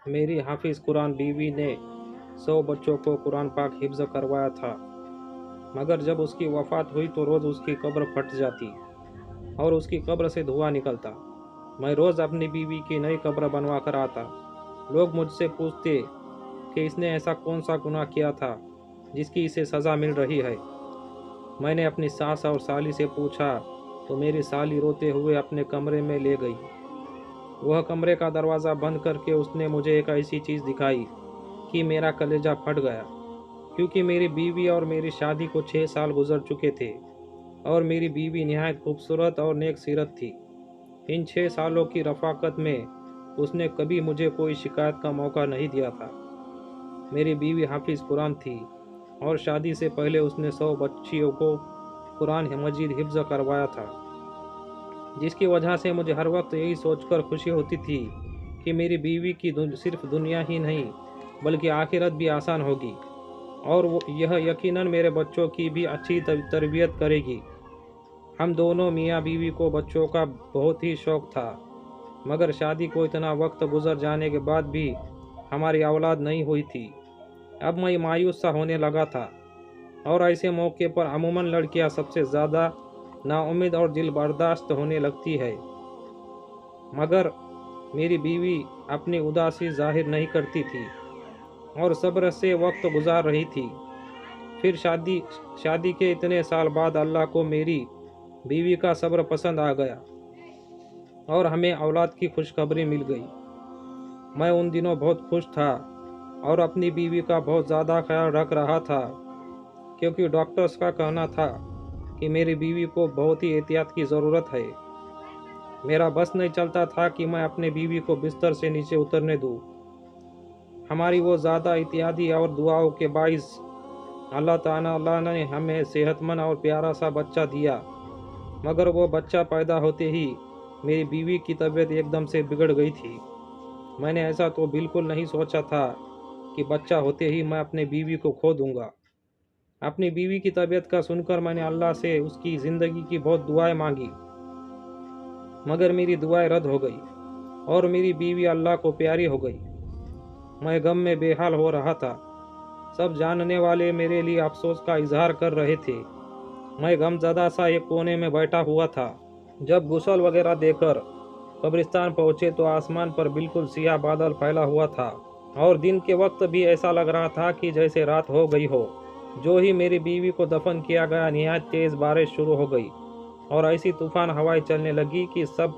میری حافظ قرآن بیوی نے 100 بچوں کو قرآن پاک حفظ کروایا تھا، مگر جب اس کی وفات ہوئی تو روز اس کی قبر پھٹ جاتی اور اس کی قبر سے دھواں نکلتا۔ میں روز اپنی بیوی کی نئی قبر بنوا کر آتا۔ لوگ مجھ سے پوچھتے کہ اس نے ایسا کون سا گناہ کیا تھا جس کی اسے سزا مل رہی ہے۔ میں نے اپنی ساس اور سالی سے پوچھا تو میری سالی روتے ہوئے اپنے کمرے میں لے گئی۔ وہ کمرے کا دروازہ بند کر کے اس نے مجھے ایک ایسی چیز دکھائی کہ میرا کلیجہ پھٹ گیا، کیونکہ میری بیوی اور میری شادی کو 6 سال گزر چکے تھے اور میری بیوی نہایت خوبصورت اور نیک سیرت تھی۔ ان 6 سالوں کی رفاقت میں اس نے کبھی مجھے کوئی شکایت کا موقع نہیں دیا تھا۔ میری بیوی حافظ قرآن تھی اور شادی سے پہلے اس نے 100 بچیوں کو قرآن مجید حفظ کروایا تھا، جس کی وجہ سے مجھے ہر وقت یہی سوچ کر خوشی ہوتی تھی کہ میری بیوی کی صرف دنیا ہی نہیں بلکہ آخرت بھی آسان ہوگی، اور یہ یقیناً میرے بچوں کی بھی اچھی تربیت کرے گی۔ ہم دونوں میاں بیوی کو بچوں کا بہت ہی شوق تھا، مگر شادی کو اتنا وقت گزر جانے کے بعد بھی ہماری اولاد نہیں ہوئی تھی۔ اب میں مایوس سا ہونے لگا تھا، اور ایسے موقع پر عموماً لڑکیاں سب سے زیادہ نا امید اور دل برداشت ہونے لگتی ہے، مگر میری بیوی اپنی اداسی ظاہر نہیں کرتی تھی اور صبر سے وقت گزار رہی تھی۔ پھر شادی کے اتنے سال بعد اللہ کو میری بیوی کا صبر پسند آ گیا اور ہمیں اولاد کی خوشخبری مل گئی۔ میں ان دنوں بہت خوش تھا اور اپنی بیوی کا بہت زیادہ خیال رکھ رہا تھا، کیونکہ ڈاکٹرز کا کہنا تھا کہ میری بیوی کو بہت ہی احتیاط کی ضرورت ہے۔ میرا بس نہیں چلتا تھا کہ میں اپنے بیوی کو بستر سے نیچے اترنے دوں۔ ہماری وہ زیادہ احتیاطی اور دعاؤں کے باعث اللہ تعالیٰ نے ہمیں صحت مند اور پیارا سا بچہ دیا، مگر وہ بچہ پیدا ہوتے ہی میری بیوی کی طبیعت ایک دم سے بگڑ گئی تھی۔ میں نے ایسا تو بالکل نہیں سوچا تھا کہ بچہ ہوتے ہی میں اپنے بیوی کو کھو دوں گا۔ اپنی بیوی کی طبیعت کا سن کر میں نے اللہ سے اس کی زندگی کی بہت دعائیں مانگی، مگر میری دعائیں رد ہو گئی اور میری بیوی اللہ کو پیاری ہو گئی۔ میں غم میں بے حال ہو رہا تھا۔ سب جاننے والے میرے لیے افسوس کا اظہار کر رہے تھے۔ میں غم زدہ سا ایک کونے میں بیٹھا ہوا تھا۔ جب غسل وغیرہ دے کر قبرستان پہنچے تو آسمان پر بالکل سیاہ بادل پھیلا ہوا تھا اور دن کے وقت بھی ایسا لگ رہا تھا کہ جیسے رات ہو گئی ہو۔ جو ہی میری بیوی کو دفن کیا گیا، نہایت تیز بارش شروع ہو گئی اور ایسی طوفان ہوائیں چلنے لگی کہ سب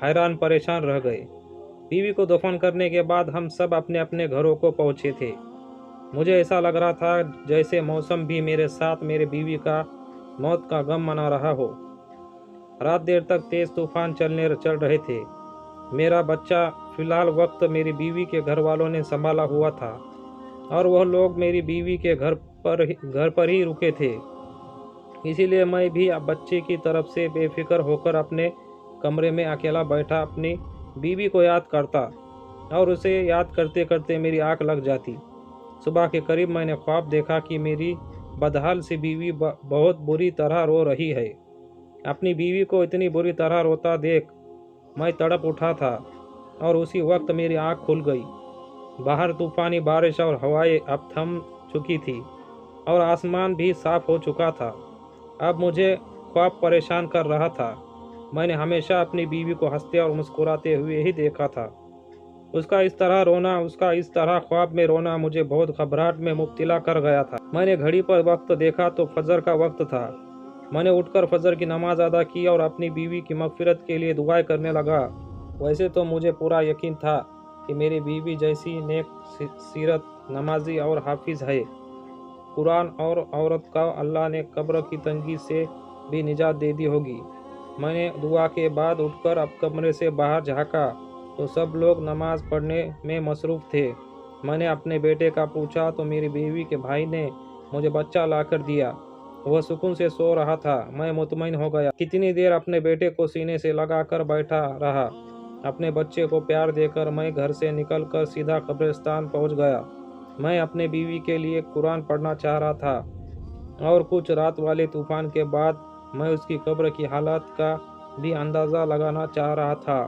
حیران پریشان رہ گئے۔ بیوی کو دفن کرنے کے بعد ہم سب اپنے اپنے گھروں کو پہنچے تھے۔ مجھے ایسا لگ رہا تھا جیسے موسم بھی میرے ساتھ میرے بیوی کا موت کا غم منا رہا ہو۔ رات دیر تک تیز طوفان چل رہے تھے۔ میرا بچہ فی الحال وقت میری بیوی کے گھر والوں نے سنبھالا ہوا تھا اور وہ لوگ میری بیوی کے گھر پر ہی رکے تھے، اسی لیے میں بھی بچے کی طرف سے بے فکر ہو کر اپنے کمرے میں اکیلا بیٹھا اپنی بیوی کو یاد کرتا اور اسے یاد کرتے کرتے میری آنکھ لگ جاتی۔ صبح کے قریب میں نے خواب دیکھا کہ میری بدحال سی بیوی بہت بری طرح رو رہی ہے۔ اپنی بیوی کو اتنی بری طرح روتا دیکھ میں تڑپ اٹھا تھا اور اسی وقت میری آنکھ کھل گئی۔ باہر طوفانی بارش اور ہوائیں اب تھم چکی تھی اور آسمان بھی صاف ہو چکا تھا۔ اب مجھے خواب پریشان کر رہا تھا۔ میں نے ہمیشہ اپنی بیوی کو ہنستے اور مسکراتے ہوئے ہی دیکھا تھا۔ اس کا اس طرح خواب میں رونا مجھے بہت گھبراہٹ میں مبتلا کر گیا تھا۔ میں نے گھڑی پر وقت دیکھا تو فجر کا وقت تھا۔ میں نے اٹھ کر فجر کی نماز ادا کی اور اپنی بیوی کی مغفرت کے لیے دعائیں کرنے لگا۔ ویسے تو مجھے پورا یقین تھا کہ میری بیوی جیسی نیک سیرت، نمازی اور حافظ ہے قرآن اور عورت کا اللہ نے قبر کی تنگی سے بھی نجات دے دی ہوگی۔ میں نے دعا کے بعد اٹھ کر اب کمرے سے باہر جھانکا تو سب لوگ نماز پڑھنے میں مصروف تھے۔ میں نے اپنے بیٹے کا پوچھا تو میری بیوی کے بھائی نے مجھے بچہ لا کر دیا۔ وہ سکون سے سو رہا تھا۔ میں مطمئن ہو گیا۔ کتنی دیر اپنے بیٹے کو سینے سے لگا کر بیٹھا رہا۔ اپنے بچے کو پیار دے کر میں گھر سے نکل کر سیدھا قبرستان پہنچ گیا۔ میں اپنے بیوی کے لیے قرآن پڑھنا چاہ رہا تھا اور کچھ رات والے طوفان کے بعد میں اس کی قبر کی حالت کا بھی اندازہ لگانا چاہ رہا تھا۔